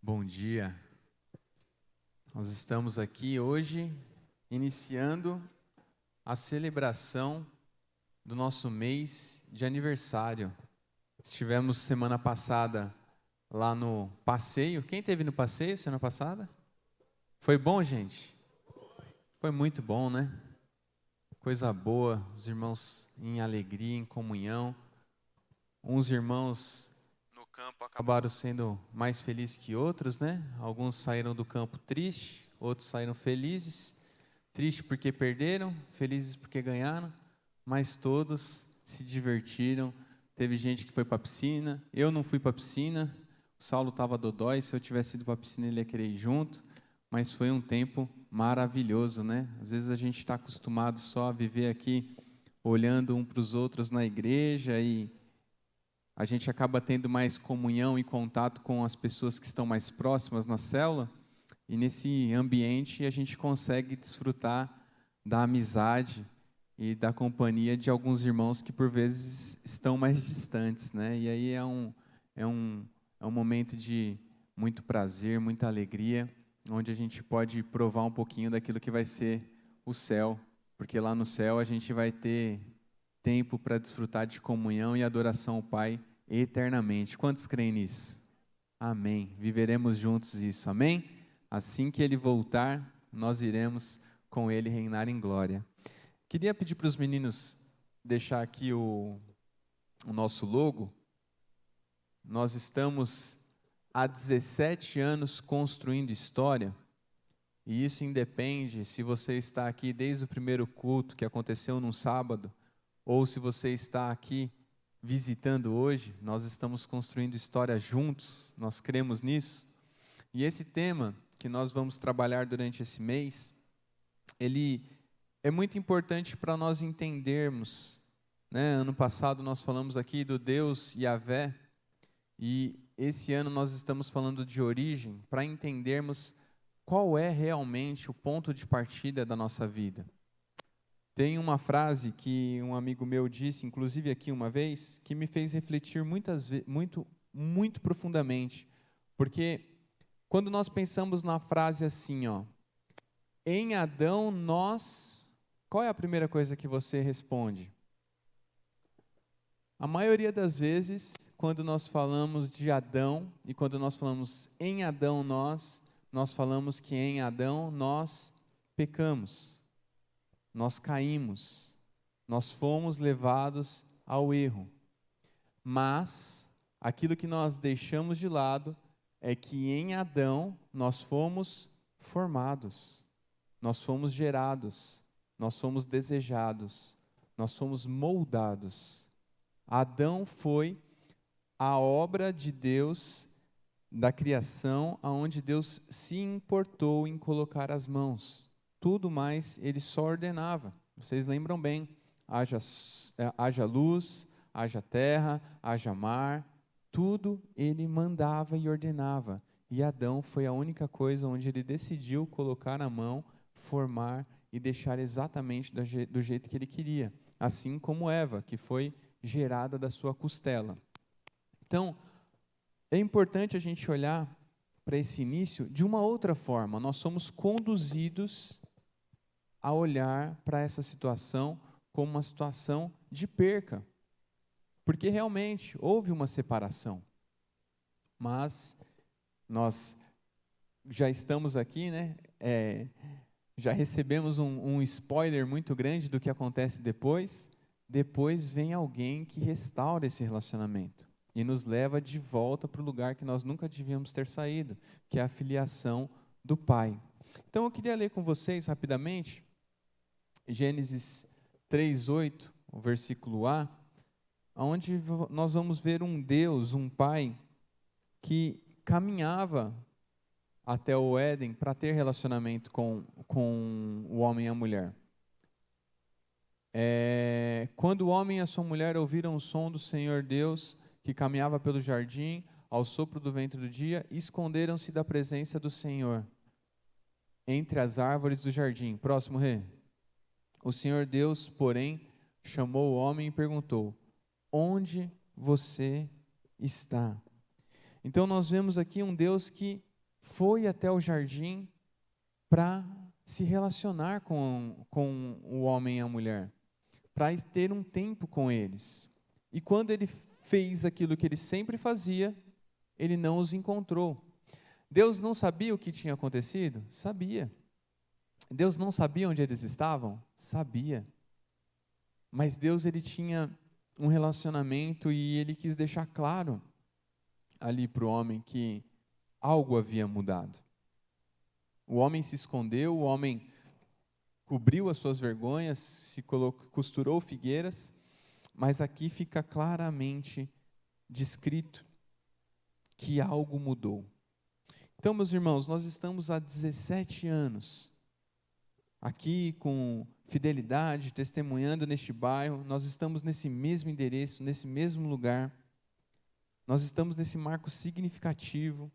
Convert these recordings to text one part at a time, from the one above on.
Bom dia. Nós estamos aqui hoje iniciando a celebração do nosso mês de aniversário. Estivemos semana passada lá no passeio. Quem esteve no passeio semana passada? Foi bom, gente? Foi muito bom, né? Coisa boa, os irmãos em alegria, em comunhão. Uns irmãos no campo acabaram sendo mais felizes que outros, né? Alguns saíram do campo tristes, outros saíram felizes. Tristes porque perderam, felizes porque ganharam, mas todos se divertiram. Teve gente que foi para a piscina, eu não fui para a piscina. O Saulo estava dodói, se eu tivesse ido para a piscina ele ia querer ir junto. Mas foi um tempo maravilhoso, né? Às vezes a gente está acostumado só a viver aqui olhando um para os outros na igreja e a gente acaba tendo mais comunhão e contato com as pessoas que estão mais próximas na célula, e nesse ambiente a gente consegue desfrutar da amizade e da companhia de alguns irmãos que por vezes estão mais distantes, né? E aí é um momento de muito prazer, muita alegria, onde a gente pode provar um pouquinho daquilo que vai ser o céu, porque lá no céu a gente vai ter tempo para desfrutar de comunhão e adoração ao Pai eternamente. Quantos creem nisso? Amém. Viveremos juntos isso, amém? Assim que Ele voltar, nós iremos com Ele reinar em glória. Queria pedir para os meninos deixar aqui o nosso logo. Nós estamos há 17 anos construindo história, e isso independe se você está aqui desde o primeiro culto que aconteceu num sábado, ou se você está aqui visitando hoje. Nós estamos construindo história juntos, nós cremos nisso. E esse tema que nós vamos trabalhar durante esse mês, ele é muito importante para nós entendermos, né? Ano passado nós falamos aqui do Deus Yahvé, e esse ano nós estamos falando de origem, para entendermos qual é realmente o ponto de partida da nossa vida. Tem uma frase que um amigo meu disse, inclusive aqui uma vez, que me fez refletir muito profundamente. Porque quando nós pensamos na frase assim, ó, em Adão nós... Qual é a primeira coisa que você responde? A maioria das vezes, quando nós falamos de Adão, e quando nós falamos em Adão nós falamos que em Adão nós pecamos. Nós caímos, nós fomos levados ao erro, mas aquilo que nós deixamos de lado é que em Adão nós fomos formados, nós fomos gerados, nós fomos desejados, nós fomos moldados. Adão foi a obra de Deus da criação, aonde Deus se importou em colocar as mãos. Tudo mais ele só ordenava. Vocês lembram bem, haja luz, haja terra, haja mar, tudo ele mandava e ordenava. E Adão foi a única coisa onde ele decidiu colocar a mão, formar e deixar exatamente do jeito que ele queria. Assim como Eva, que foi gerada da sua costela. Então, é importante a gente olhar para esse início de uma outra forma. Nós somos conduzidos a olhar para essa situação como uma situação de perca, porque realmente houve uma separação, mas nós já estamos aqui, né? Já recebemos um spoiler muito grande do que acontece depois. Depois vem alguém que restaura esse relacionamento e nos leva de volta para o lugar que nós nunca devíamos ter saído, que é a filiação do Pai. Então eu queria ler com vocês rapidamente Gênesis 3:8, o versículo A, onde nós vamos ver um Deus, um Pai, que caminhava até o Éden para ter relacionamento com o homem e a mulher. Quando o homem e a sua mulher ouviram o som do Senhor Deus, que caminhava pelo jardim, ao sopro do vento do dia, esconderam-se da presença do Senhor, entre as árvores do jardim. Próximo, Rê. O Senhor Deus, porém, chamou o homem e perguntou: onde você está? Então nós vemos aqui um Deus que foi até o jardim para se relacionar com o homem e a mulher, para ter um tempo com eles. E quando ele fez aquilo que ele sempre fazia, ele não os encontrou. Deus não sabia o que tinha acontecido? Sabia. Deus não sabia onde eles estavam? Sabia. Mas Deus, ele tinha um relacionamento e ele quis deixar claro ali para o homem que algo havia mudado. O homem se escondeu, o homem cobriu as suas vergonhas, costurou figueiras, mas aqui fica claramente descrito que algo mudou. Então, meus irmãos, nós estamos há 17 anos aqui com fidelidade, testemunhando neste bairro, nós estamos nesse mesmo endereço, nesse mesmo lugar, nós estamos nesse marco significativo,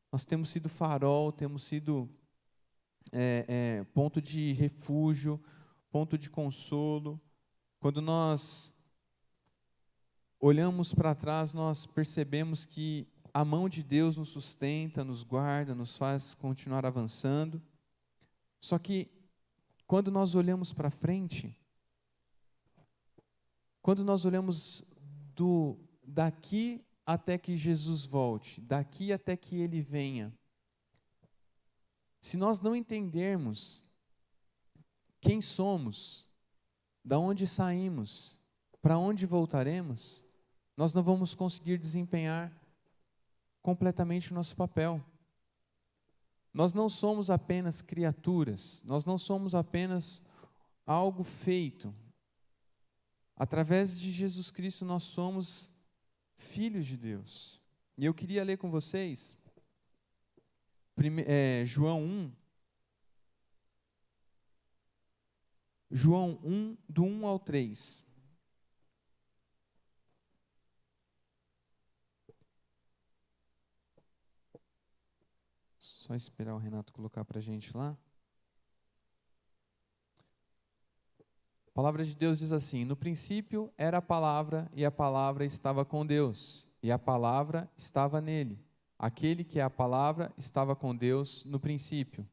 nós temos sido farol, temos sido ponto de refúgio, ponto de consolo. Quando nós olhamos para trás, nós percebemos que a mão de Deus nos sustenta, nos guarda, nos faz continuar avançando. Só que, quando nós olhamos para frente, quando nós olhamos daqui até que Jesus volte, daqui até que Ele venha, se nós não entendermos quem somos, da onde saímos, para onde voltaremos, nós não vamos conseguir desempenhar completamente o nosso papel. Nós não somos apenas criaturas, nós não somos apenas algo feito. Através de Jesus Cristo nós somos filhos de Deus. E eu queria ler com vocês João 1, do 1 ao 3. Só esperar o Renato colocar para a gente lá. A palavra de Deus diz assim: no princípio era a palavra, e a palavra estava com Deus, e a palavra estava nele. Aquele que é a palavra estava com Deus no princípio.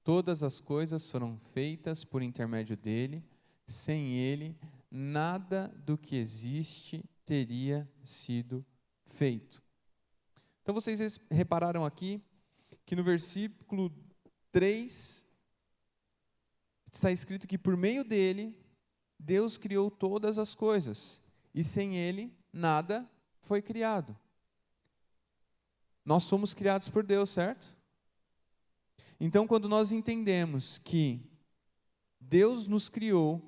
Todas as coisas foram feitas por intermédio dele, sem ele, nada do que existe teria sido feito. Então vocês repararam aqui que no versículo 3 está escrito que por meio dele, Deus criou todas as coisas, e sem ele, nada foi criado. Nós somos criados por Deus, certo? Então, quando nós entendemos que Deus nos criou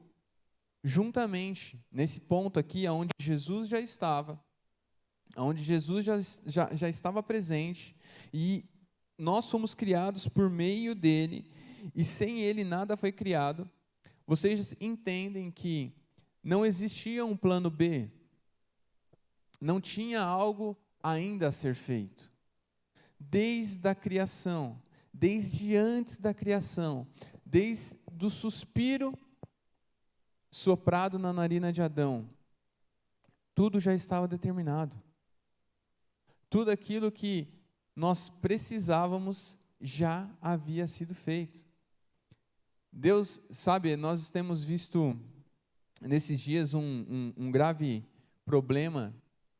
juntamente, nesse ponto aqui, onde Jesus já estava, onde Jesus já estava presente, e nós somos criados por meio dele, e sem ele nada foi criado, vocês entendem que não existia um plano B, não tinha algo ainda a ser feito. Desde a criação, desde antes da criação, desde o suspiro soprado na narina de Adão, tudo já estava determinado. Tudo aquilo que nós precisávamos já havia sido feito. Deus, sabe, nós temos visto nesses dias um grave problema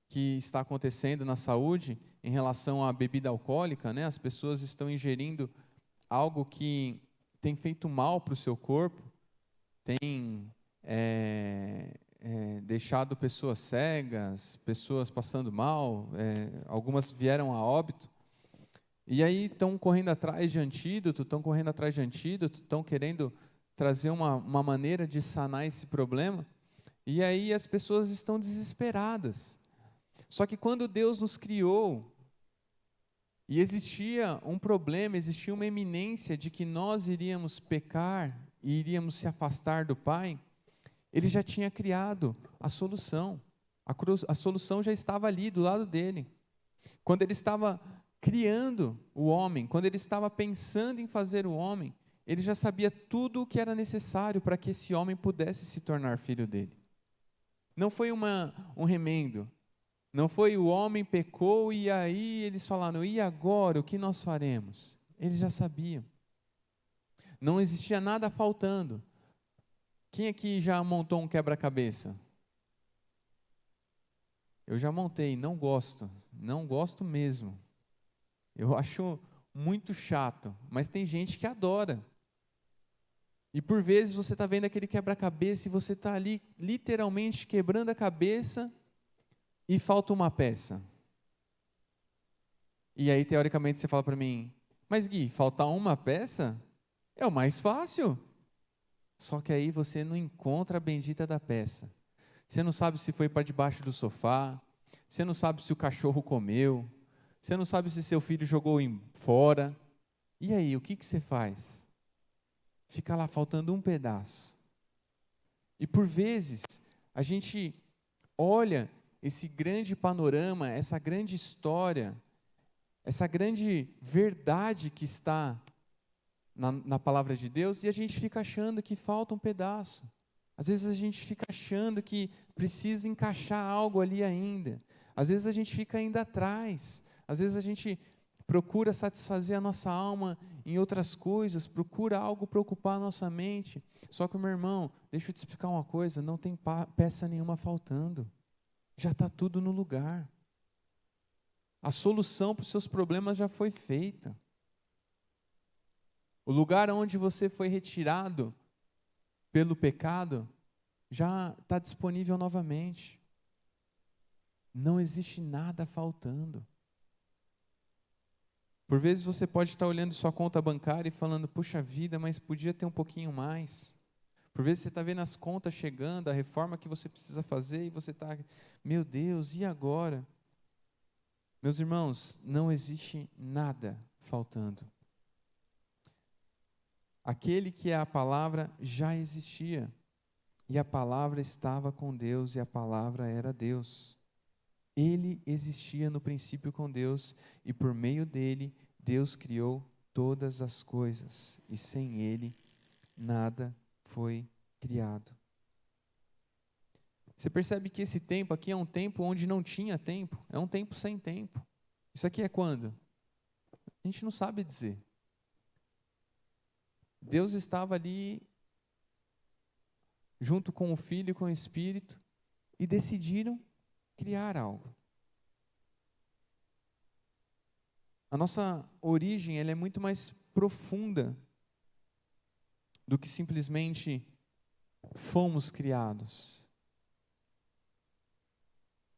que está acontecendo na saúde em relação à bebida alcoólica, né? As pessoas estão ingerindo algo que tem feito mal para o seu corpo, tem deixado pessoas cegas, pessoas passando mal, algumas vieram a óbito, e aí estão correndo atrás de antídoto, estão querendo trazer uma maneira de sanar esse problema, e aí as pessoas estão desesperadas. Só que quando Deus nos criou, e existia um problema, existia uma iminência de que nós iríamos pecar e iríamos se afastar do Pai, Ele já tinha criado a solução. A solução já estava ali, do lado dele. Quando Ele estava criando o homem, quando Ele estava pensando em fazer o homem, Ele já sabia tudo o que era necessário para que esse homem pudesse se tornar filho dele. Não foi um remendo, Não foi o homem pecou e aí eles falaram, e agora, o que nós faremos? Eles já sabiam. Não existia nada faltando. Quem aqui já montou um quebra-cabeça? Eu já montei, não gosto mesmo. Eu acho muito chato, mas tem gente que adora. E por vezes você está vendo aquele quebra-cabeça e você está ali literalmente quebrando a cabeça e falta uma peça. E aí, teoricamente, você fala para mim, mas Gui, faltar uma peça é o mais fácil. Só que aí você não encontra a bendita da peça. Você não sabe se foi para debaixo do sofá, você não sabe se o cachorro comeu, você não sabe se seu filho jogou fora. E aí, o que você faz? Fica lá faltando um pedaço. E por vezes, a gente olha esse grande panorama, essa grande história, essa grande verdade que está na palavra de Deus, e a gente fica achando que falta um pedaço. Às vezes a gente fica achando que precisa encaixar algo ali ainda. Às vezes a gente fica ainda atrás. Às vezes a gente procura satisfazer a nossa alma em outras coisas, procura algo para ocupar a nossa mente. Só que, meu irmão, deixa eu te explicar uma coisa, não tem peça nenhuma faltando. Já está tudo no lugar. A solução para os seus problemas já foi feita. O lugar onde você foi retirado pelo pecado já está disponível novamente. Não existe nada faltando. Por vezes você pode estar olhando sua conta bancária e falando, puxa vida, mas podia ter um pouquinho mais. Por vezes você está vendo as contas chegando, a reforma que você precisa fazer, e você está, meu Deus, e agora? Meus irmãos, não existe nada faltando. Aquele que é a palavra já existia, e a palavra estava com Deus, e a palavra era Deus. Ele existia no princípio com Deus, e por meio dele, Deus criou todas as coisas, e sem ele, nada foi criado. Você percebe que esse tempo aqui é um tempo onde não tinha tempo, é um tempo sem tempo. Isso aqui é quando? A gente não sabe dizer. Deus estava ali, junto com o Filho e com o Espírito, e decidiram criar algo. A nossa origem ela é muito mais profunda do que simplesmente fomos criados.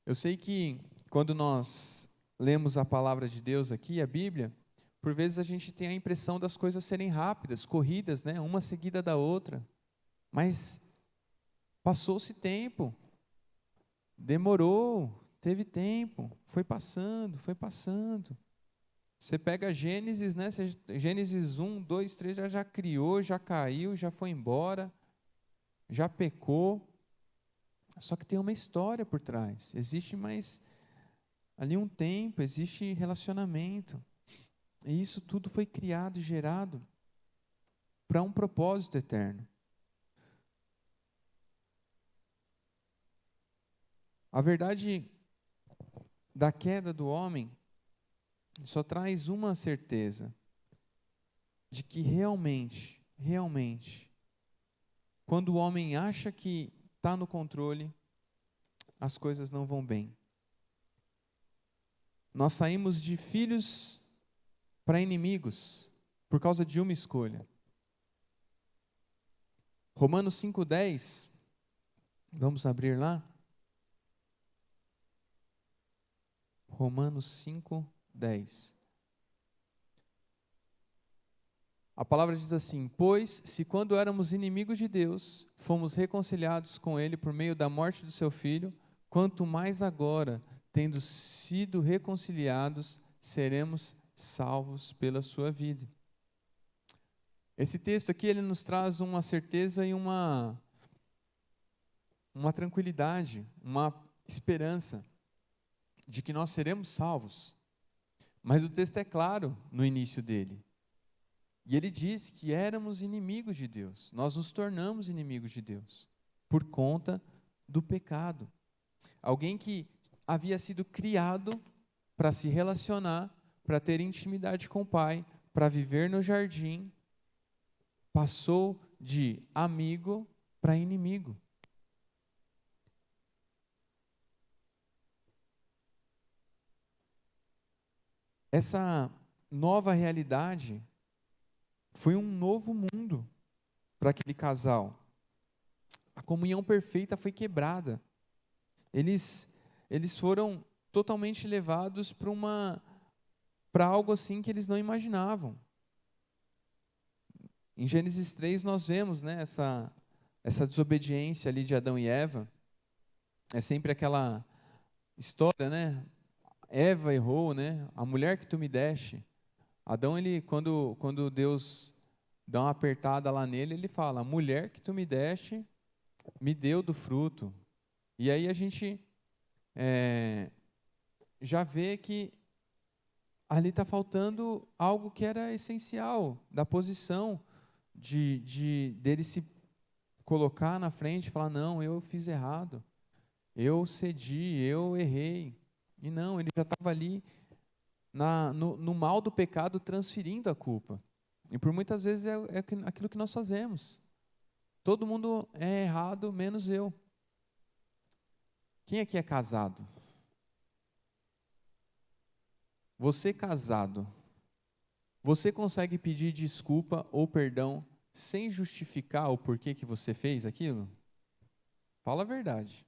Eu sei que quando nós lemos a palavra de Deus aqui, a Bíblia, por vezes a gente tem a impressão das coisas serem rápidas, corridas, né? Uma seguida da outra. Mas passou-se tempo, demorou, teve tempo, foi passando, foi passando. Você pega Gênesis, né? Gênesis 1, 2, 3, já criou, já caiu, já foi embora, já pecou. Só que tem uma história por trás. Existe mais ali um tempo, existe relacionamento. E isso tudo foi criado e gerado para um propósito eterno. A verdade da queda do homem só traz uma certeza, de que realmente, quando o homem acha que está no controle, as coisas não vão bem. Nós saímos de filhos para inimigos, por causa de uma escolha. Romanos 5,10, vamos abrir lá? Romanos 5:10. A palavra diz assim: pois, se quando éramos inimigos de Deus, fomos reconciliados com Ele por meio da morte do seu Filho, quanto mais agora, tendo sido reconciliados, seremos salvos pela sua vida. Esse texto aqui, ele nos traz uma certeza e uma tranquilidade, uma esperança de que nós seremos salvos. Mas o texto é claro no início dele. E ele diz que éramos inimigos de Deus. Nós nos tornamos inimigos de Deus por conta do pecado. Alguém que havia sido criado para se relacionar, para ter intimidade com o Pai, para viver no jardim, passou de amigo para inimigo. Essa nova realidade foi um novo mundo para aquele casal. A comunhão perfeita foi quebrada. Eles foram totalmente levados para algo assim que eles não imaginavam. Em Gênesis 3 nós vemos, né, essa desobediência ali de Adão e Eva. É sempre aquela história, né? Eva errou, né? A mulher que tu me deste. Adão, quando Deus dá uma apertada lá nele, ele fala: a mulher que tu me deste me deu do fruto. E aí a gente já vê que ali está faltando algo que era essencial da posição dele se colocar na frente e falar: não, eu fiz errado, eu cedi, eu errei. E não, ele já estava ali no mal do pecado, transferindo a culpa. E por muitas vezes é aquilo que nós fazemos. Todo mundo é errado, menos eu. Quem aqui é casado? Você casado, você consegue pedir desculpa ou perdão sem justificar o porquê que você fez aquilo? Fala a verdade.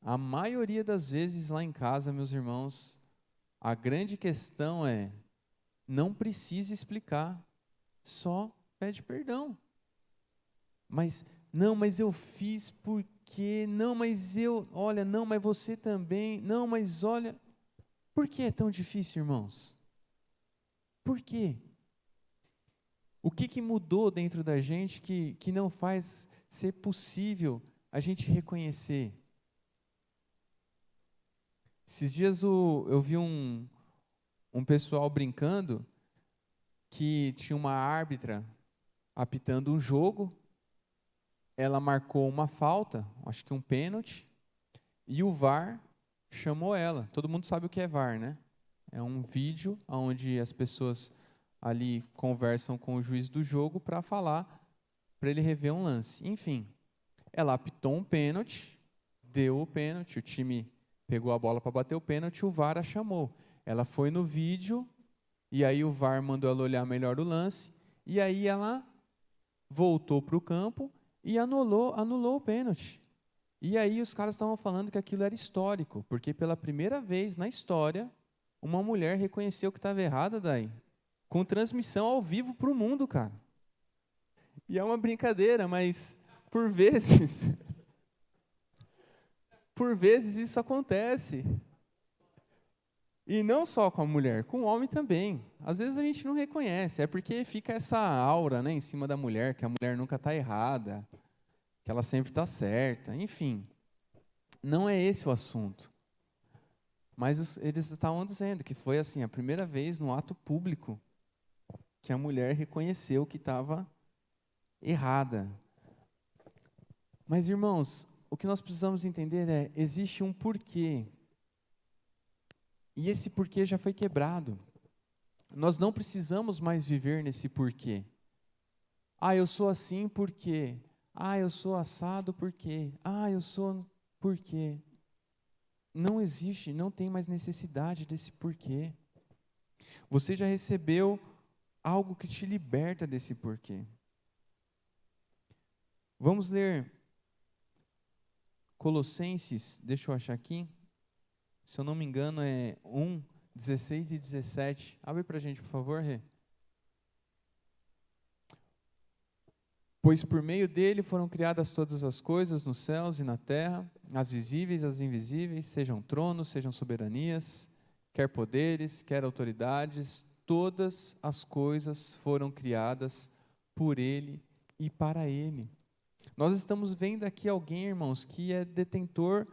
A maioria das vezes lá em casa, meus irmãos, a grande questão é: não precisa explicar, só pede perdão. Mas, não, mas eu fiz porque, não, mas olha, não, mas você também, não, mas olha. Por que é tão difícil, irmãos? Por quê? O que mudou dentro da gente que não faz ser possível a gente reconhecer? Esses dias eu vi um pessoal brincando que tinha uma árbitra apitando um jogo, ela marcou uma falta, acho que um pênalti, e o VAR chamou ela. Todo mundo sabe o que é VAR, né? É um vídeo onde as pessoas ali conversam com o juiz do jogo para falar, para ele rever um lance. Enfim, ela apitou um pênalti, deu o pênalti, o time pegou a bola para bater o pênalti, o VAR a chamou. Ela foi no vídeo, e aí o VAR mandou ela olhar melhor o lance, e aí ela voltou para o campo e anulou o pênalti. E aí os caras estavam falando que aquilo era histórico, porque pela primeira vez na história, uma mulher reconheceu que estava errada daí, com transmissão ao vivo para o mundo, cara. E é uma brincadeira, mas por vezes isso acontece. E não só com a mulher, com o homem também. Às vezes a gente não reconhece, é porque fica essa aura, né, em cima da mulher, que a mulher nunca está errada, que ela sempre está certa, enfim. Não é esse o assunto. Mas eles estavam dizendo que foi assim, a primeira vez no ato público que a mulher reconheceu que estava errada. Mas, irmãos, o que nós precisamos entender é: existe um porquê. E esse porquê já foi quebrado. Nós não precisamos mais viver nesse porquê. Ah, eu sou assim porque. Ah, eu sou assado porque. Ah, eu sou porque. Não existe, não tem mais necessidade desse porquê. Você já recebeu algo que te liberta desse porquê. Vamos ler Colossenses, deixa eu achar aqui. Se eu não me engano é 1, 16 e 17. Abre para a gente, por favor, Rê. Pois por meio dele foram criadas todas as coisas nos céus e na terra, as visíveis e as invisíveis, sejam tronos, sejam soberanias, quer poderes, quer autoridades, todas as coisas foram criadas por ele e para ele. Nós estamos vendo aqui alguém, irmãos, que é detentor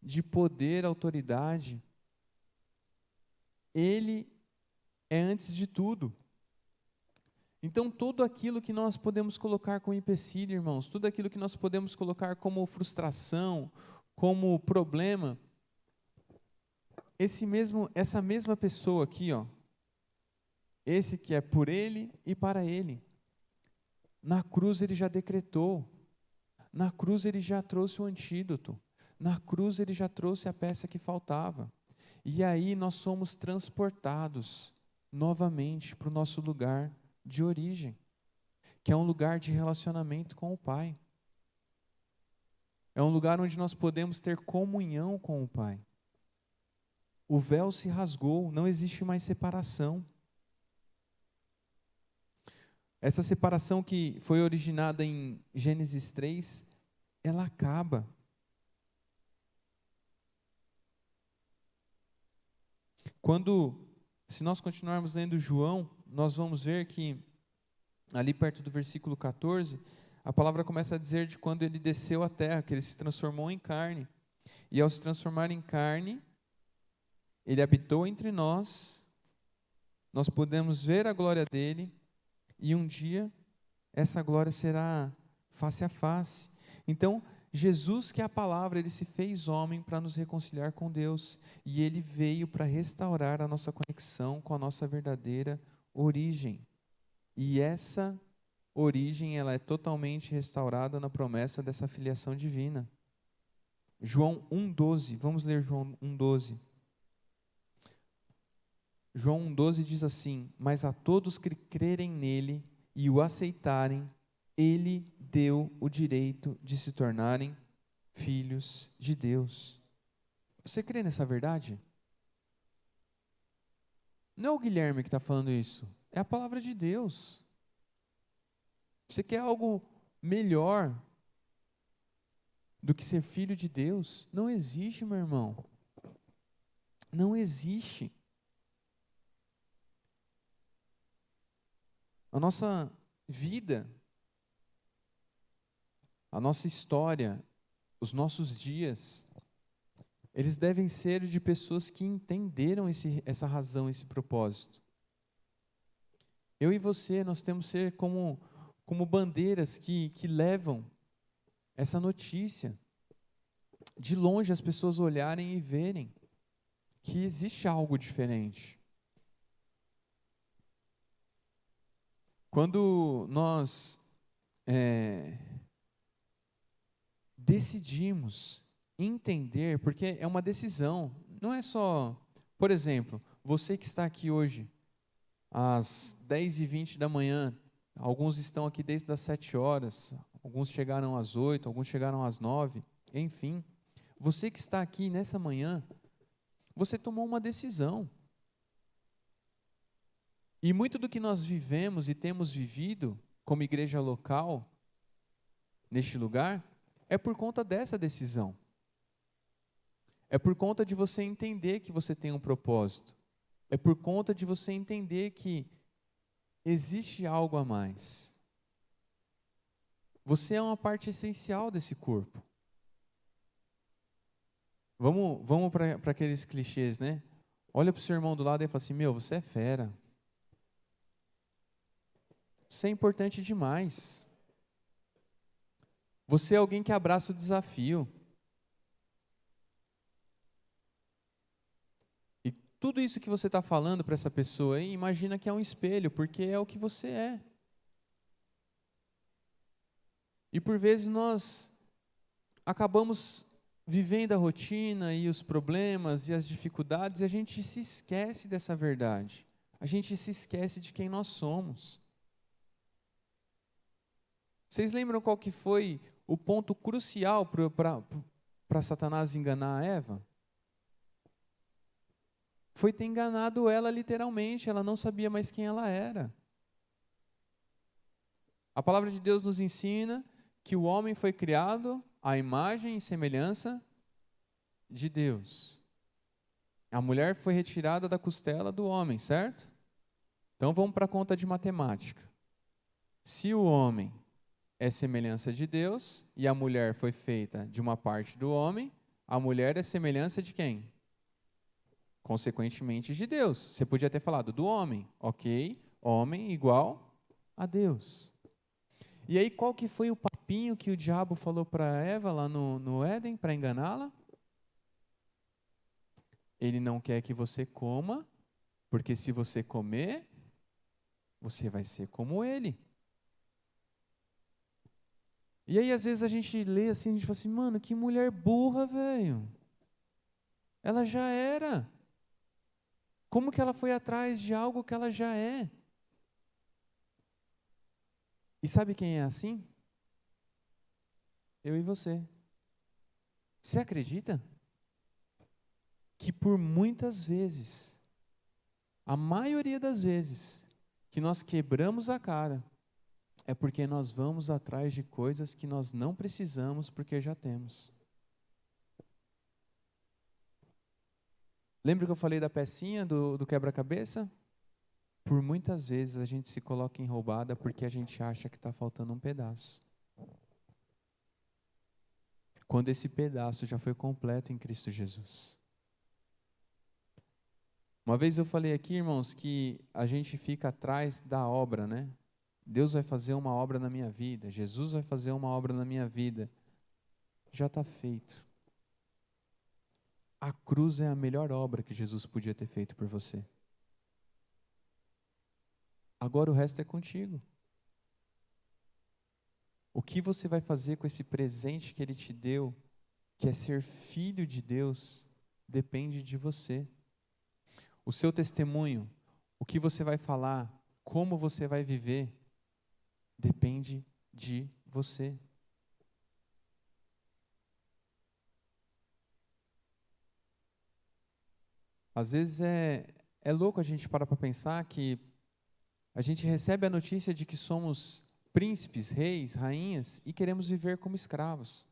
de poder, autoridade. Ele é antes de tudo. Então, tudo aquilo que nós podemos colocar como empecilho, irmãos, tudo aquilo que nós podemos colocar como frustração, como problema essa mesma pessoa aqui, ó, esse que é por ele e para ele. Na cruz ele já decretou, na cruz ele já trouxe o antídoto, na cruz ele já trouxe a peça que faltava. E aí nós somos transportados novamente para o nosso lugar de origem, que é um lugar de relacionamento com o Pai. É um lugar onde nós podemos ter comunhão com o Pai. O véu se rasgou, não existe mais separação. Essa separação que foi originada em Gênesis 3, ela acaba. Se nós continuarmos lendo João, nós vamos ver que, ali perto do versículo 14, a palavra começa a dizer de quando ele desceu à terra, que ele se transformou em carne. E ao se transformar em carne, ele habitou entre nós, nós podemos ver a glória dele, e um dia essa glória será face a face. Então, Jesus, que é a palavra, ele se fez homem para nos reconciliar com Deus, e ele veio para restaurar a nossa conexão com a nossa verdadeira origem. E essa origem, ela é totalmente restaurada na promessa dessa filiação divina. João 1,12, vamos ler João 1,12. João 1,12 diz assim: mas a todos que crerem nele e o aceitarem, ele deu o direito de se tornarem filhos de Deus. Você crê nessa verdade? Não é o Guilherme que está falando isso, é a palavra de Deus. Você quer algo melhor do que ser filho de Deus? Não existe, meu irmão. Não existe. A nossa vida, a nossa história, os nossos dias, eles devem ser de pessoas que entenderam essa razão, esse propósito. Eu e você, nós temos que ser como bandeiras que levam essa notícia. De longe as pessoas olharem e verem que existe algo diferente. Quando nós decidimos entender, porque é uma decisão, não é só, por exemplo, você que está aqui hoje, às 10h20 da manhã, alguns estão aqui desde as 7 horas, alguns chegaram às 8, alguns chegaram às 9, enfim, você que está aqui nessa manhã, você tomou uma decisão. E muito do que nós vivemos e temos vivido como igreja local, neste lugar, é por conta dessa decisão. É por conta de você entender que você tem um propósito. É por conta de você entender que existe algo a mais. Você é uma parte essencial desse corpo. Vamos para aqueles clichês, né? Olha para o seu irmão do lado e fala assim: meu, você é fera. Você é importante demais. Você é alguém que abraça o desafio. E tudo isso que você está falando para essa pessoa aí, imagina que é um espelho, porque é o que você é. E por vezes nós acabamos vivendo a rotina e os problemas e as dificuldades e a gente se esquece dessa verdade. A gente se esquece de quem nós somos. Vocês lembram qual que foi o ponto crucial para Satanás enganar a Eva? Foi ter enganado ela literalmente, ela não sabia mais quem ela era. A palavra de Deus nos ensina que o homem foi criado à imagem e semelhança de Deus. A mulher foi retirada da costela do homem, certo? Então vamos para a conta de matemática. Se o homem é semelhança de Deus, e a mulher foi feita de uma parte do homem, a mulher é semelhança de quem? Consequentemente de Deus. Você podia ter falado do homem, ok? Homem igual a Deus. E aí qual que foi o papel papinho que o diabo falou para Eva lá no Éden, para enganá-la? Ele não quer que você coma, porque se você comer, você vai ser como ele. E aí, às vezes, a gente lê assim, a gente fala assim, mano, que mulher burra, velho. Ela já era. Como que ela foi atrás de algo que ela já é? E sabe quem é assim? Eu e você. Você acredita que por muitas vezes, a maioria das vezes, que nós quebramos a cara, é porque nós vamos atrás de coisas que nós não precisamos porque já temos. Lembra que eu falei da pecinha do quebra-cabeça? Por muitas vezes a gente se coloca em roubada porque a gente acha que está faltando um pedaço. Quando esse pedaço já foi completo em Cristo Jesus. Uma vez eu falei aqui, irmãos, que a gente fica atrás da obra, né? Deus vai fazer uma obra na minha vida, Jesus vai fazer uma obra na minha vida. Já está feito. A cruz é a melhor obra que Jesus podia ter feito por você. Agora o resto é contigo. O que você vai fazer com esse presente que Ele te deu, que é ser filho de Deus, depende de você. O seu testemunho, o que você vai falar, como você vai viver, depende de você. Às vezes é louco a gente parar para pensar que a gente recebe a notícia de que somos príncipes, reis, rainhas e queremos viver como escravos.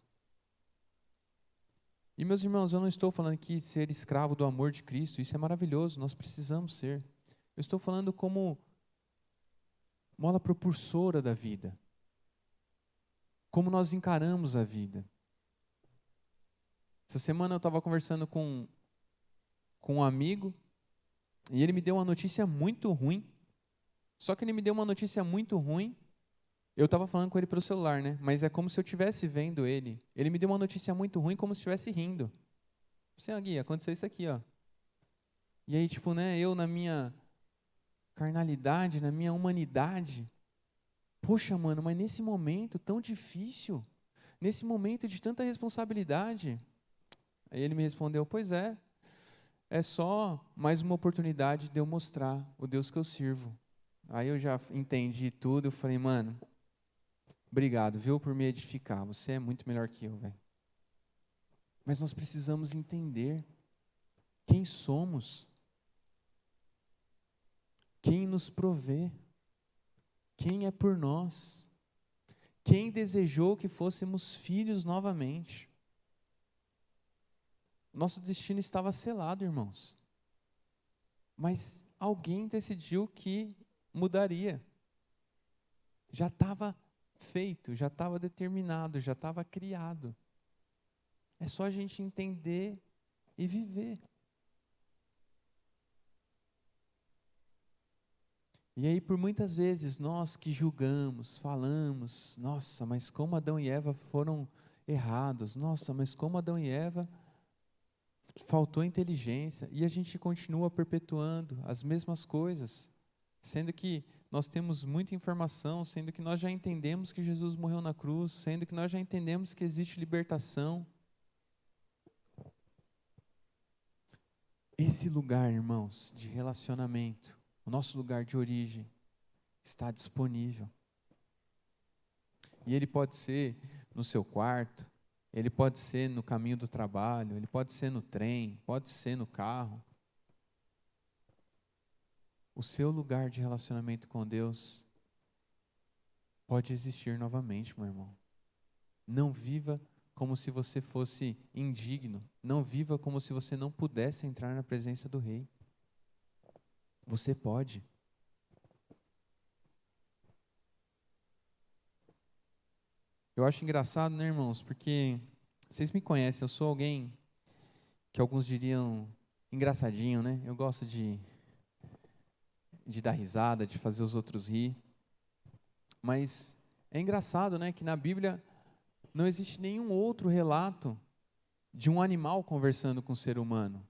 E meus irmãos, eu não estou falando que ser escravo do amor de Cristo, isso é maravilhoso, nós precisamos ser. Eu estou falando como mola propulsora da vida. Como nós encaramos a vida. Essa semana eu estava conversando com um amigo e ele me deu uma notícia muito ruim. Só que ele me deu uma notícia muito ruim. Eu estava falando com ele pelo celular, né? Mas é como se eu estivesse vendo ele. Ele me deu uma notícia muito ruim, como se estivesse rindo. Você, Gui, aconteceu isso aqui, ó. E aí, tipo, né? Eu na minha carnalidade, na minha humanidade. Poxa, mano, mas nesse momento tão difícil, nesse momento de tanta responsabilidade. Aí ele me respondeu, pois é só mais uma oportunidade de eu mostrar o Deus que eu sirvo. Aí eu já entendi tudo, eu falei, mano, obrigado, viu, por me edificar, você é muito melhor que eu, velho. Mas nós precisamos entender quem somos, quem nos provê, quem é por nós, quem desejou que fôssemos filhos novamente. Nosso destino estava selado, irmãos. Mas alguém decidiu que mudaria. Já estava feito, já estava determinado, já estava criado. É só a gente entender e viver. E aí, por muitas vezes, nós que julgamos, falamos, nossa, mas como Adão e Eva foram errados, nossa, mas como Adão e Eva faltou inteligência, e a gente continua perpetuando as mesmas coisas, sendo que nós temos muita informação, sendo que nós já entendemos que Jesus morreu na cruz, sendo que nós já entendemos que existe libertação. Esse lugar, irmãos, de relacionamento, o nosso lugar de origem, está disponível. E ele pode ser no seu quarto, ele pode ser no caminho do trabalho, ele pode ser no trem, pode ser no carro. O seu lugar de relacionamento com Deus pode existir novamente, meu irmão. Não viva como se você fosse indigno. Não viva como se você não pudesse entrar na presença do Rei. Você pode. Eu acho engraçado, né, irmãos? Porque vocês me conhecem, eu sou alguém que alguns diriam engraçadinho, né? Eu gosto de dar risada, de fazer os outros rir. Mas É engraçado, né, que na Bíblia não existe nenhum outro relato de um animal conversando com o ser humano.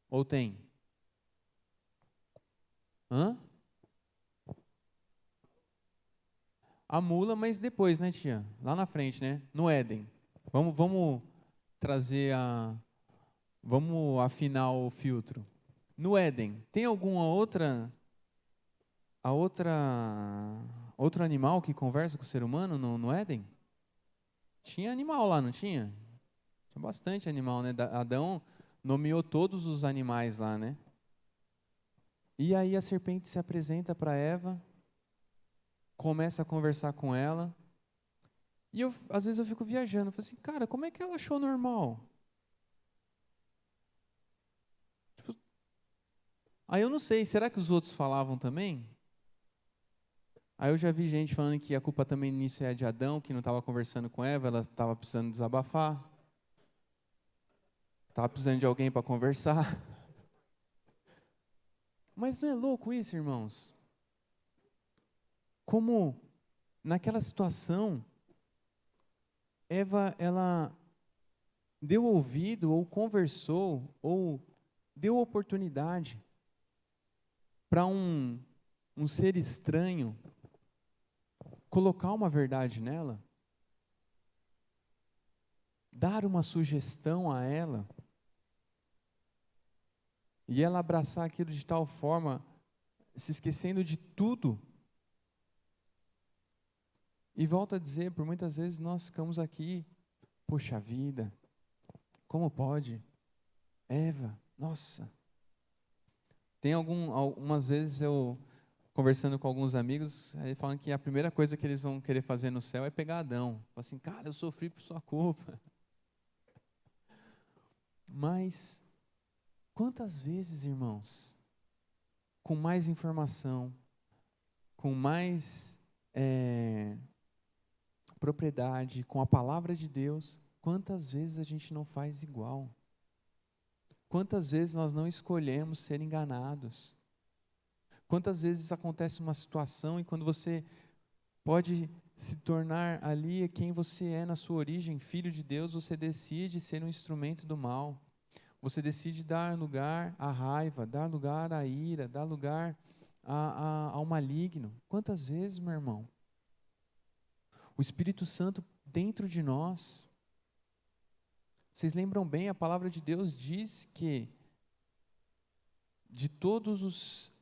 Ou tem? Hã? A mula, mas depois, né, tia? Lá na frente, né? No Éden. Vamos trazer vamos afinar o filtro. No Éden, tem alguma a outra, outro animal que conversa com o ser humano no Éden? Tinha animal lá, não tinha? Tinha bastante animal, né? Adão nomeou todos os animais lá, né? E aí a serpente se apresenta para Eva, começa a conversar com ela, e às vezes eu fico viajando, falo assim, cara, como é que ela achou normal? Tipo, aí eu não sei, será que os outros falavam também? Aí eu já vi gente falando que a culpa também nisso é de Adão, que não estava conversando com Eva, ela estava precisando desabafar, estava precisando de alguém para conversar. Mas não é louco isso, irmãos? Como naquela situação, Eva, ela deu ouvido, ou conversou, ou deu oportunidade para um ser estranho colocar uma verdade nela, dar uma sugestão a ela, e ela abraçar aquilo de tal forma, se esquecendo de tudo. E volto a dizer, por muitas vezes nós ficamos aqui, poxa vida, como pode? Eva, nossa. Tem algumas vezes eu conversando com alguns amigos, aí falam que a primeira coisa que eles vão querer fazer no céu é pegar Adão. Falam assim, cara, eu sofri por sua culpa. Mas quantas vezes, irmãos, com mais informação, com mais propriedade, com a palavra de Deus, quantas vezes a gente não faz igual? Quantas vezes nós não escolhemos ser enganados? Quantas vezes acontece uma situação e quando você pode se tornar ali quem você é na sua origem, filho de Deus, você decide ser um instrumento do mal. Você decide dar lugar à raiva, dar lugar à ira, dar lugar ao maligno. Quantas vezes, meu irmão? O Espírito Santo dentro de nós. Vocês lembram bem, a palavra de Deus diz que de todos os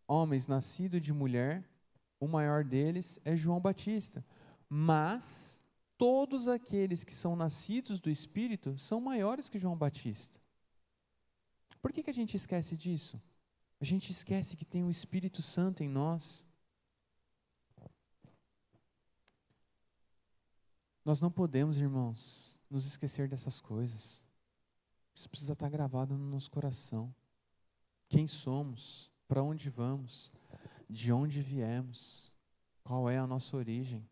homens nascidos de mulher, o maior deles é João Batista. Mas todos aqueles que são nascidos do Espírito são maiores que João Batista. Por que a gente esquece disso? A gente esquece que tem o Espírito Santo em nós. Nós não podemos, irmãos, nos esquecer dessas coisas. Isso precisa estar gravado no nosso coração. Quem somos? Para onde vamos? De onde viemos? Qual é a nossa origem?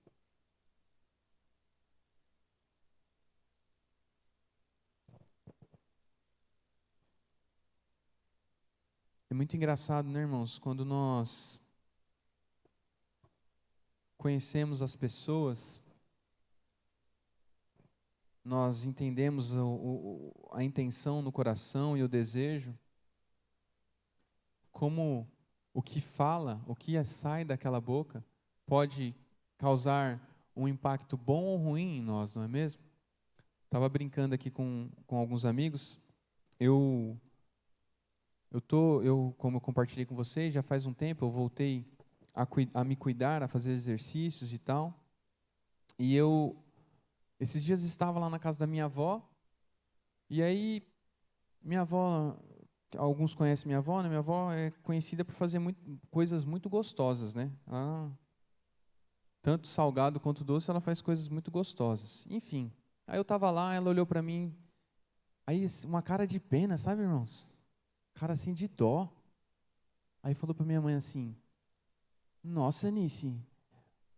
É muito engraçado, né, irmãos, quando nós conhecemos as pessoas, nós entendemos a intenção no coração e o desejo, como o que fala, o que sai daquela boca, pode causar um impacto bom ou ruim em nós, não é mesmo? Estava brincando aqui com alguns amigos, como eu compartilhei com vocês, já faz um tempo, eu voltei a me cuidar, a fazer exercícios e tal, e esses dias estava lá na casa da minha avó, e aí, minha avó, alguns conhecem minha avó, né? Minha avó é conhecida por fazer coisas muito gostosas, né? Tanto salgado quanto doce, ela faz coisas muito gostosas. Enfim, aí eu estava lá, ela olhou para mim, aí uma cara de pena, sabe, irmãos? Cara assim de dó. Aí falou para minha mãe assim, nossa, Anice,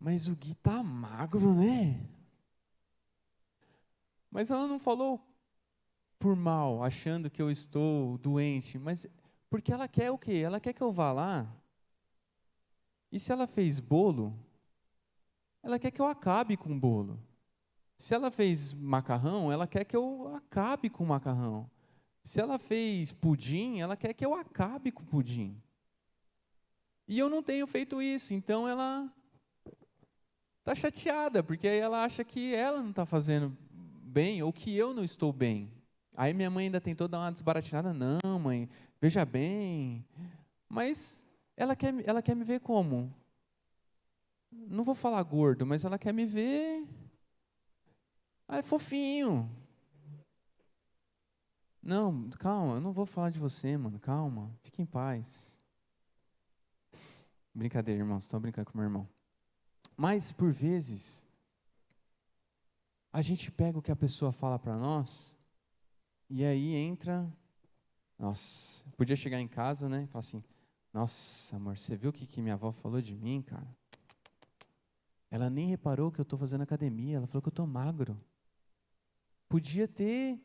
mas o Gui tá magro, né? Mas ela não falou por mal, achando que eu estou doente, mas porque ela quer o quê? Ela quer que eu vá lá. E se ela fez bolo, ela quer que eu acabe com o bolo. Se ela fez macarrão, ela quer que eu acabe com o macarrão. Se ela fez pudim, ela quer que eu acabe com o pudim. E eu não tenho feito isso, então ela está chateada, porque aí ela acha que ela não está fazendo bem ou que eu não estou bem. Aí minha mãe ainda tentou dar uma desbaratinada, não, mãe, veja bem. Mas ela quer me ver como? Não vou falar gordo, mas ela quer me ver fofinho. Não, calma, eu não vou falar de você, mano, calma, fique em paz. Brincadeira, irmãos, estão brincando com meu irmão. Mas, por vezes, a gente pega o que a pessoa fala para nós, e aí entra, nossa, podia chegar em casa, né, e falar assim, nossa, amor, você viu o que minha avó falou de mim, cara? Ela nem reparou que eu estou fazendo academia, ela falou que eu estou magro. Podia ter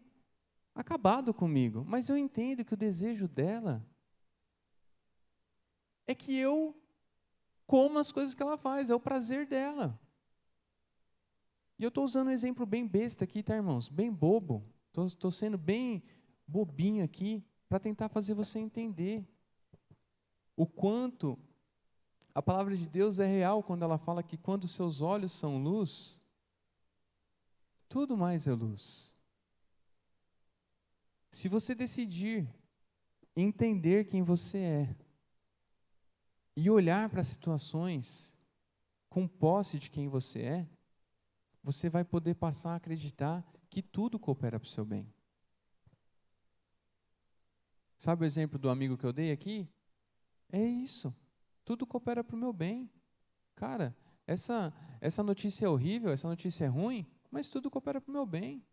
acabado comigo, mas eu entendo que o desejo dela é que eu coma as coisas que ela faz, é o prazer dela. E eu estou usando um exemplo bem besta aqui, tá, irmãos? Bem bobo. Estou sendo bem bobinho aqui para tentar fazer você entender o quanto a palavra de Deus é real quando ela fala que quando seus olhos são luz, tudo mais é luz. Se você decidir entender quem você é e olhar para as situações com posse de quem você é, você vai poder passar a acreditar que tudo coopera para o seu bem. Sabe o exemplo do amigo que eu dei aqui? É isso. Tudo coopera para o meu bem. Cara, essa notícia é horrível, essa notícia é ruim, mas tudo coopera para o meu bem.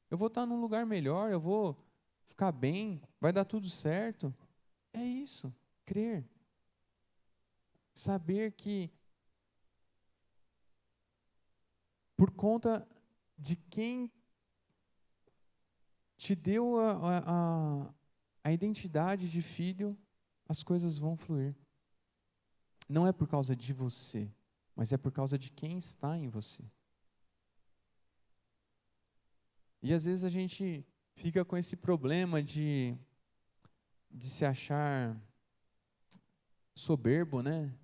Eu vou estar num lugar melhor, eu vou ficar bem, vai dar tudo certo. É isso, crer. Saber que por conta de quem te deu a identidade de filho, as coisas vão fluir. Não é por causa de você, mas é por causa de quem está em você. E às vezes a gente fica com esse problema de se achar soberbo, né?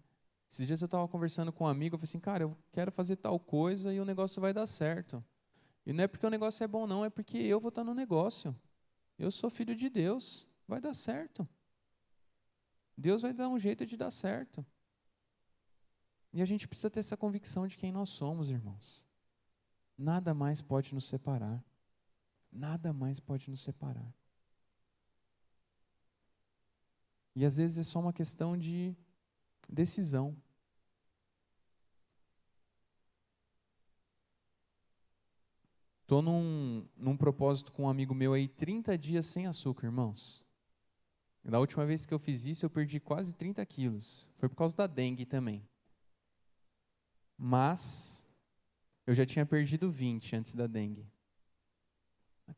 Esses dias eu estava conversando com um amigo, eu falei assim, cara, eu quero fazer tal coisa e o negócio vai dar certo. E não é porque o negócio é bom não, é porque eu vou estar no negócio. Eu sou filho de Deus, vai dar certo. Deus vai dar um jeito de dar certo. E a gente precisa ter essa convicção de quem nós somos, irmãos. Nada mais pode nos separar. Nada mais pode nos separar. E às vezes é só uma questão de decisão. Estou num propósito com um amigo meu aí, 30 dias sem açúcar, irmãos. Da última vez que eu fiz isso, eu perdi quase 30 quilos. Foi por causa da dengue também. Mas eu já tinha perdido 20 antes da dengue.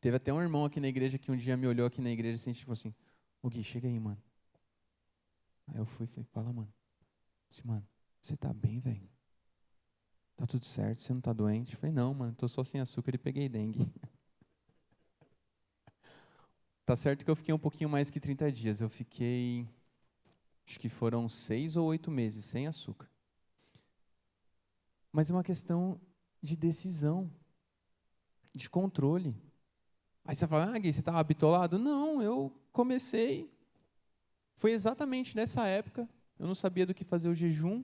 Teve até um irmão aqui na igreja que um dia me olhou aqui na igreja assim, tipo assim, ô Gui, chega aí, mano. Aí eu fui e falei, fala, mano. Disse, mano, você tá bem, velho? Tá tudo certo, você não tá doente? Eu falei, não, mano, tô só sem açúcar e peguei dengue. Tá certo que eu fiquei um pouquinho mais que 30 dias. Eu fiquei, acho que foram 6 ou 8 meses sem açúcar. Mas é uma questão de decisão, de controle. Aí você fala, Gui, você estava bitolado? Não, eu comecei. Foi exatamente nessa época, eu não sabia do que fazer o jejum.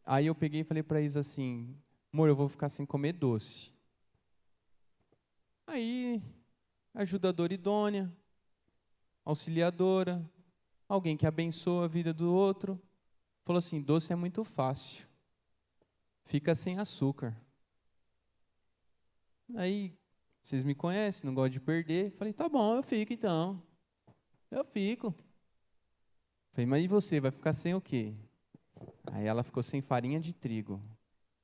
Aí eu peguei e falei para Isa assim, amor, eu vou ficar sem comer doce. Aí, ajudadora idônea, auxiliadora, alguém que abençoa a vida do outro, falou assim, doce é muito fácil, fica sem açúcar. Aí, vocês me conhecem, não gosto de perder. Falei, tá bom, eu fico então. Eu fico. Falei, mas e você, vai ficar sem o quê? Aí ela ficou sem farinha de trigo.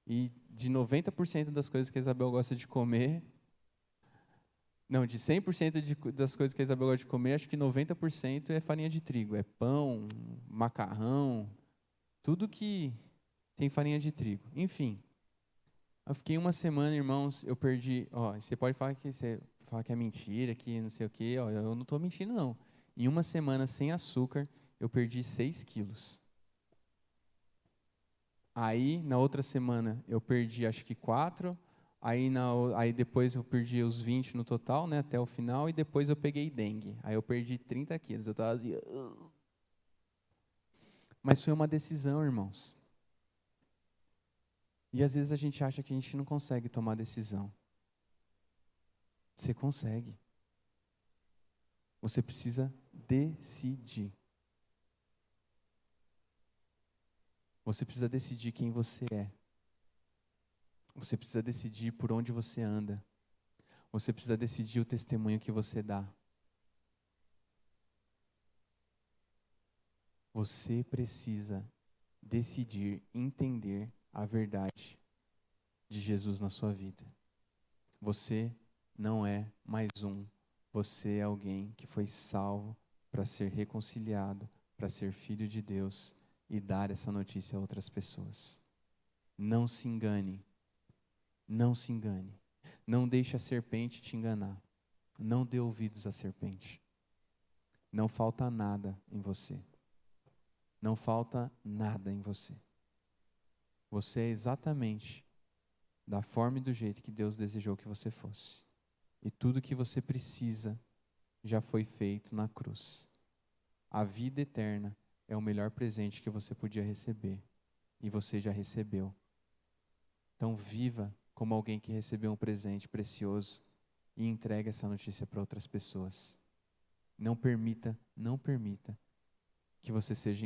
E de 90% das coisas que a Isabel gosta de comer, não, de 100% das coisas que a Isabel gosta de comer, acho que 90% é farinha de trigo. É pão, macarrão, tudo que tem farinha de trigo. Enfim, eu fiquei uma semana, irmãos, eu perdi, você pode falar que é mentira, que não sei o quê, eu não estou mentindo não. Em uma semana sem açúcar, eu perdi 6 quilos. Aí, na outra semana, eu perdi acho que 4, aí depois eu perdi os 20 no total, né, até o final, e depois eu peguei dengue. Aí eu perdi 30 quilos, eu estava assim... Mas foi uma decisão, irmãos. E às vezes a gente acha que a gente não consegue tomar decisão. Você consegue. Você precisa decidir. Você precisa decidir quem você é. Você precisa decidir por onde você anda. Você precisa decidir o testemunho que você dá. Você precisa decidir entender a verdade de Jesus na sua vida. Você não é mais um. Você é alguém que foi salvo para ser reconciliado, para ser filho de Deus e dar essa notícia a outras pessoas. Não se engane. Não se engane. Não deixe a serpente te enganar. Não dê ouvidos à serpente. Não falta nada em você. Não falta nada em você. Você é exatamente da forma e do jeito que Deus desejou que você fosse. E tudo que você precisa já foi feito na cruz. A vida eterna é o melhor presente que você podia receber. E você já recebeu. Então viva como alguém que recebeu um presente precioso e entregue essa notícia para outras pessoas. Não permita que você seja